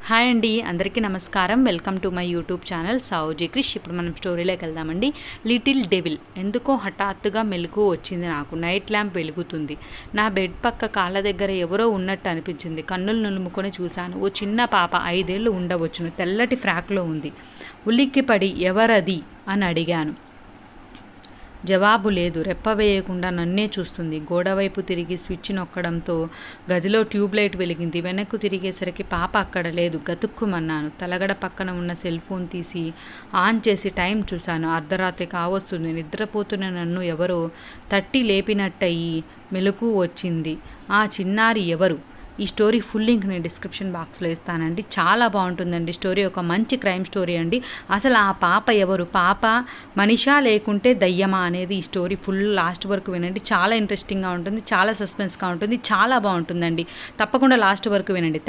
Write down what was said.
Hi అండి, అందరికీ నమస్కారం. Welcome to my YouTube channel సావుజీ క్రిష్. ఇప్పుడు మనం స్టోరీలోకి వెళ్దామండి. Little devil. ఎందుకో హఠాత్తుగా మెలకు వచ్చింది నాకు. నైట్ ల్యాంప్ వెలుగుతుంది. నా బెడ్ పక్క కాళ్ళ దగ్గర ఎవరో ఉన్నట్టు అనిపించింది. కన్నులు నులుముకొని చూశాను. ఓ చిన్న పాప, 5 ఏళ్ళు ఉండవచ్చును, తెల్లటి ఫ్రాక్లో ఉంది. ఉలిక్కిపడి ఎవరది అని అడిగాను. జవాబు లేదు. రెప్ప వేయకుండా నన్నే చూస్తుంది. గోడవైపు తిరిగి స్విచ్ నొక్కడంతో గదిలో ట్యూబ్లైట్ వెలిగింది. వెనక్కు తిరిగేసరికి పాప అక్కడ లేదు. గతుక్కుమన్నాను. తలగడ పక్కన ఉన్న సెల్ ఫోన్ తీసి ఆన్ చేసి టైం చూశాను. అర్ధరాత్రి కావస్తుంది. నిద్రపోతున్న నన్ను ఎవరో తట్టి లేపినట్టయి మెలకు వచ్చింది. ఆ చిన్నారి ఎవరు? ఈ స్టోరీ ఫుల్ లింక్ నేను డిస్క్రిప్షన్ బాక్స్లో ఇస్తానండి. చాలా బాగుంటుందండి స్టోరీ. ఒక మంచి క్రైమ్ స్టోరీ అండి. అసలు ఆ పాప ఎవరు? పాప మనిషా లేకుంటే దయ్యమా అనేది ఈ స్టోరీ ఫుల్ లాస్ట్ వరకు వినండి. చాలా ఇంట్రెస్టింగ్గా ఉంటుంది, చాలా సస్పెన్స్గా ఉంటుంది, చాలా బాగుంటుందండి. తప్పకుండా లాస్ట్ వరకు వినండి.